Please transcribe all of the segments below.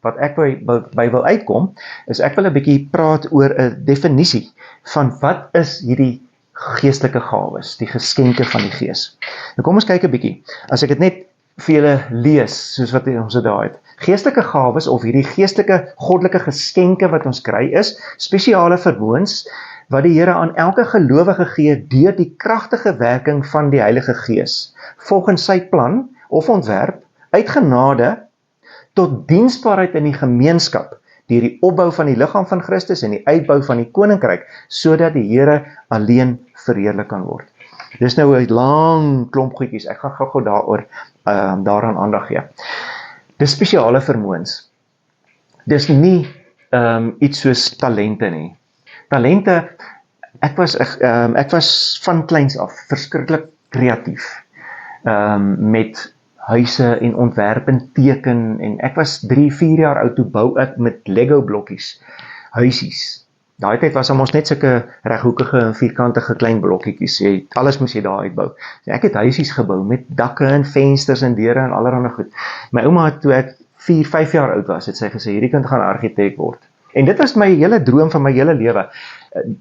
wat ek by wil uitkom, is ek wil 'n bietjie praat oor 'n definisie van wat is hierdie geestelike gawes, die geskenke van die Gees. Nou kom ons kyk 'n bietjie, as ek dit net vir julle lees, soos wat ons dit daar het. Geestelike gawes of hierdie geestelike, goddelike geskenke wat ons kry is, spesiale vermoëns, wat die Here aan elke gelowige gee deur die kragtige werking van die Heilige Gees, volgens sy plan of ontwerp, uit genade tot diensbaarheid in die gemeenskap, deur die opbou van die liggaam van Christus en die uitbou van die koninkryk, sodat die Here alleen verheerlik kan word. Dis nou 'n lang klomp goedjies, ek gaan gou daaraan aandag gee. Dis spesiale vermoëns. Dis nie iets soos talente nie. Talente, ek was van kleins af verskriklik kreatief, met huise en ontwerp en teken, en ek was 3-4 jaar oud toe bou ek met Lego blokkies, huisies. Daai tyd was ons net sulke reghoekige en vierkantige klein blokkietjies, alles moes jy daar uitbou. So ek het huisies gebou met dakke en vensters en deure en allerlei goed. My ouma het, toe ek 4-5 jaar oud was, het sy gesê, hierdie kind gaan argitek word. En dit was my hele droom van my hele lewe.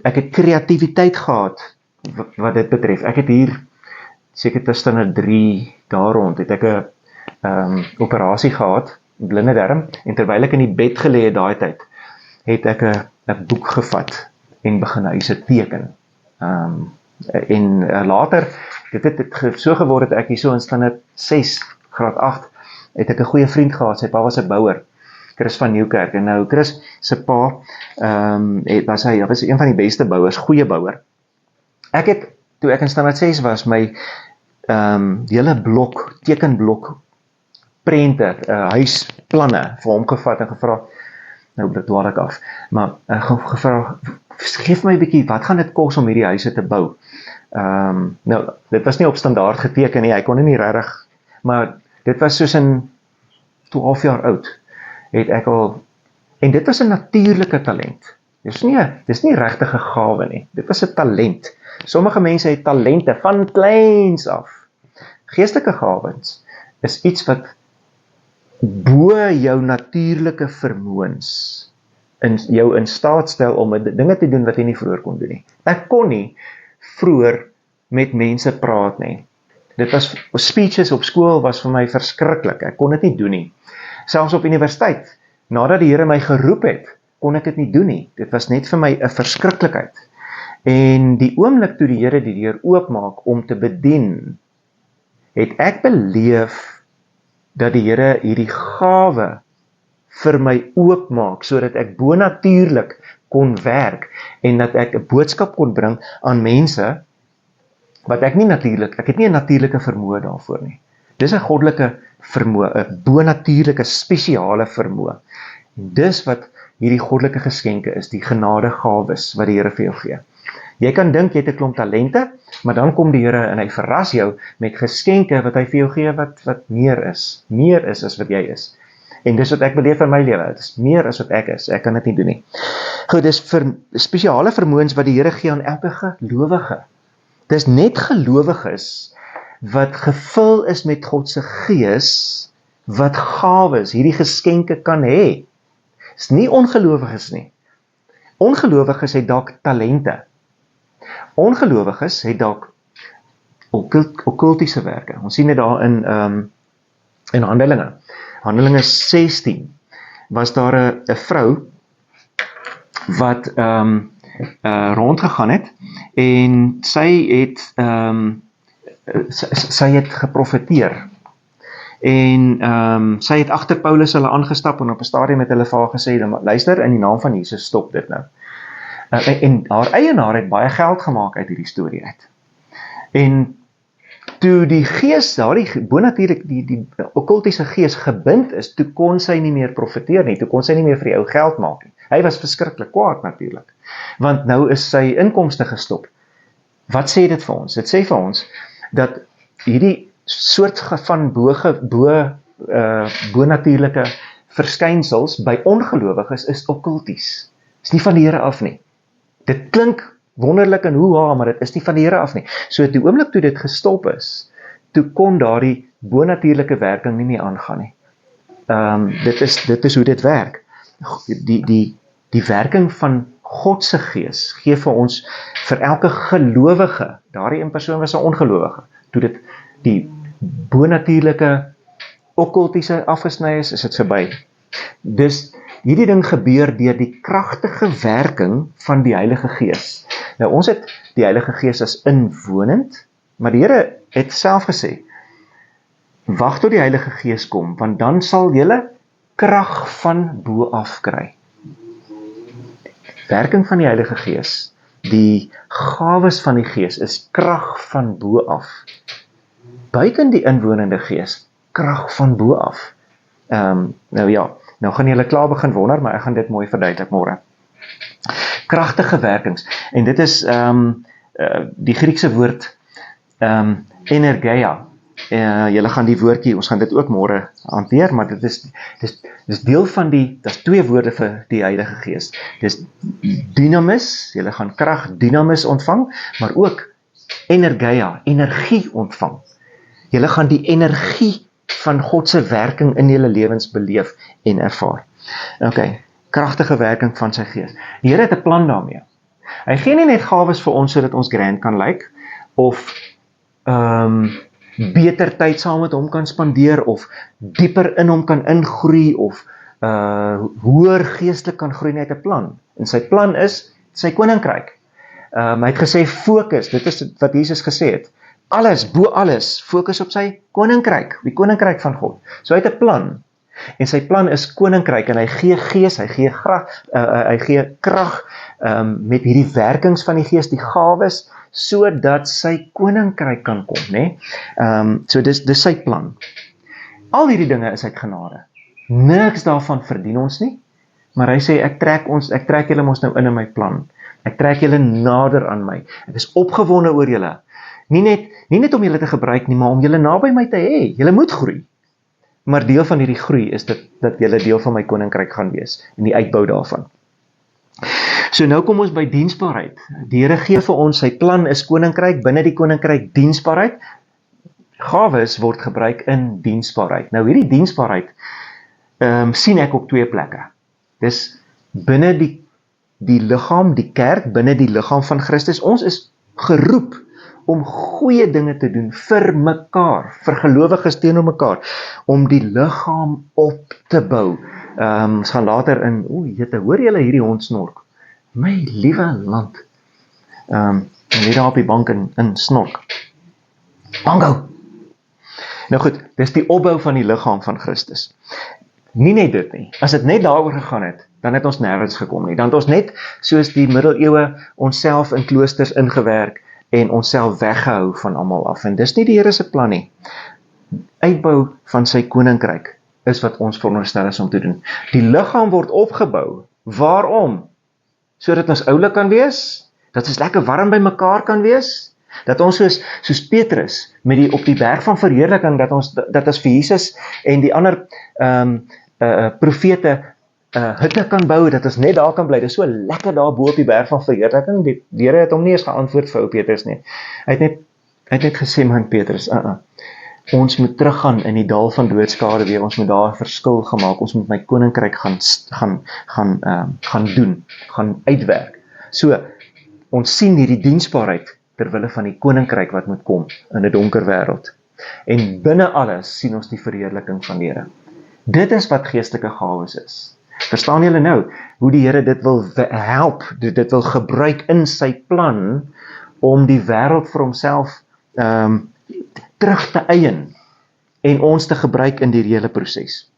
Ek het kreatiwiteit gehad, wat dit betref. Ek het hier, seker tussen 3 daar rond, het ek 'n operasie gehad, blinde darm, en terwyl ek in die bed gelê het daai tyd, het ek 'n boek gevat en begin huise teken. En later, dit het so geword dat ek hier so in standaard 6, graad 8, het ek 'n goeie vriend gehad, sy pa was 'n bouer, Chris van Nieuwkerk, en nou Chris se pa, was een van die beste bouers, goeie bouer. Ek het, toe ek in standaard 6 was, my hele tekenblok, prente, huisplanne vir hom gevat en gevra, nou dwaal ek af, maar gevra, geef my 'n bietjie, wat gaan dit kos om hierdie huise te bou? Nou, dit was nie op standaard geteken nie, hy kon nie regtig, maar dit was soos in 12 jaar oud, het ek al, en dit was 'n natuurlike talent. Dis nie regtig 'n gawe nie, dit was 'n talent. Sommige mense het talente van kleins af. Geestelike gawes is iets wat bo jou natuurlike vermoëns jou in staat stel om dinge te doen wat jy nie vroeër kon doen nie. Ek kon nie vroeër met mense praat nie. Dit was, speeches op skool was vir my verskriklik, ek kon dit nie doen nie. Selfs op universiteit, nadat die Here my geroep het, kon ek dit nie doen nie. Dit was net vir my 'n verskriklikheid. En die oomblik toe die Here die deur oopmaak om te bedien, het ek beleef dat die Here hierdie gawe vir my oopmaak, sodat ek bonatuurlik kon werk, en dat ek 'n boodskap kon bring aan mense, wat ek het nie 'n natuurlike vermoë daarvoor nie. Dis 'n goddelike vermoë, 'n bonatuurlike spesiale vermoë. Dis wat hierdie goddelike geskenke is, die genadegawes wat die Here vir jou gee. Jy kan dink jy het 'n klomp talente, maar dan kom die Here en hy verras jou met geskenke wat hy vir jou gee wat meer is as wat jy is. En dis wat ek beleef in my lewe, dit is meer as wat ek is, ek kan dit nie doen nie. Goed, dis spesiale vermoëns wat die Here gee aan elke gelowige. Dis net gelowiges wat gevul is met God se Gees, wat gawes, hierdie geskenke kan hê. Dis nie ongelowiges nie. Ongelowiges het dalk talente. Ongelowiges het dalk okkultiese werke. Ons sien dit daar in Handelinge. Handelinge 16 was daar 'n vrou wat rondgegaan het, en sy het geprofeteer. En sy het agter Paulus hulle aangestap en op 'n stadium met hulle vir haar gesê, luister, in die naam van Jesus, stop dit nou. En haar eienaar het baie geld gemaak uit hierdie storie uit. En toe die gees, bonatuurlik die okkultiese gees gebind is, toe kon sy nie meer profeteer nie, toe kon sy nie meer vir die ou geld maak nie. Hy was verskriklik kwaad natuurlik, want nou is sy inkomste gestop. Wat sê dit vir ons? Dit sê vir ons, dat hierdie soort van bonatuurlike verskynsels by ongelowiges is okkulties. Is nie van die Here af nie. Dit klink wonderlik en hoe, maar dit is nie van die Here af nie. So die oomblik toe dit gestop is, toe kon daardie bonatuurlike werking nie meer aangaan nie. Dit is hoe dit werk. Die werking van God se gees gee vir ons, vir elke gelowige, daardie een persoon was 'n ongelowige, toe dit die bonatuurlike okkultiese afgesny is dit verby. Dus hierdie ding gebeur deur die kragtige werking van die Heilige Gees. Nou ons het die Heilige Gees as inwonend, maar die Here het self gesê, wag tot die Heilige Gees kom, want dan sal julle krag van bo af kry. Werking van die Heilige Gees, die gawes van die Gees is krag van bo af. Buiten die inwonende Gees, krag van bo af. Nou ja, nou gaan julle klaar begin wonder, maar ek gaan dit mooi verduidelik môre. Kragtige werkings, en dit is die Griekse woord energeia. Julle gaan die woordjie, ons gaan dit ook môre hanteer, maar dit is deel van dis twee woorde vir die Heilige Gees. Dis dynamis, julle gaan krag dynamis ontvang, maar ook energeia, energie ontvang. Julle gaan die energie van God se werking in julle lewens beleef en ervaar. Okay, kragtige werking van sy Gees. Die Here het 'n plan daarmee. Hy gee nie net gawes vir ons sodat ons grand kan lyk, of beter tyd saam met hom kan spandeer, of dieper in hom kan ingroei, of hoër geestelik kan groei. Net 'n plan. En sy plan is sy koninkryk. Hy het gesê fokus, dit is wat Jesus gesê het. Alles, bo alles, fokus op sy koninkryk, die koninkryk van God. So hy het 'n plan. En sy plan is koninkryk, en hy gee gees, hy gee krag met hierdie werkings van die Gees, die gawes, sodat sy koninkryk kan kom, né? So dis sy plan. Al hierdie dinge is uit genade. Niks daarvan verdien ons nie, maar hy sê, ek trek julle mos nou in my plan. Ek trek julle nader aan my. Ek is opgewonde oor julle. Nie net om julle te gebruik nie, maar om julle naby my te hê. Julle moet groei. Maar deel van hierdie groei is dat julle deel van my koninkryk gaan wees, en die uitbou daarvan. So nou kom ons by diensbaarheid. Die Here gee vir ons, sy plan is koninkryk, binne die koninkryk diensbaarheid. Gawes word gebruik in diensbaarheid. Nou hierdie diensbaarheid sien ek op twee plekke. Dis binne die liggaam, die kerk, binne die liggaam van Christus. Ons is geroep om goeie dinge te doen vir mekaar, vir gelowiges teenoor mekaar, om die liggaam op te bou. Ons gaan later in, hoor julle hierdie hond snork? My liewe land. Net daar op die bank in snork. Bango! Nou goed, dis die opbou van die liggaam van Christus. Nie net dit nie. As dit net daaroor gegaan het, dan het ons nêrens gekom nie. Dan het ons net, soos die middeleeue, onsself in kloosters ingewerk, en onsself weggehou van almal af. En dis nie die Here se plan nie. Uitbou van sy koninkryk is wat ons veronderstel is om te doen. Die liggaam word opgebou. Waarom? Sodat ons oulik kan wees, dat ons lekker warm by mekaar kan wees, dat ons soos Petrus op die berg van verheerliking, dat ons vir Jesus en die ander profete hutte kan bou, dat ons net daar kan bly. Dit is so lekker daar bo op die berg van verheerliking. Die Here het hom nie eens geantwoord vir ou Petrus nie. Hy het net gesê, man Petrus, ons moet teruggaan in die dal van doodskade weer, ons moet daar 'n verskil gemaak, ons moet my koninkryk gaan doen, gaan uitwerk. So, ons sien hierdie diensbaarheid terwille van die koninkryk wat moet kom in 'n donker wêreld. En binne alles sien ons die verheerliking van die Here. Dit is wat geestelike gawes is. Verstaan julle nou, hoe die Here dit wil help, dit wil gebruik in sy plan, om die wêreld vir homself terug te eien, en ons te gebruik in die hele proses.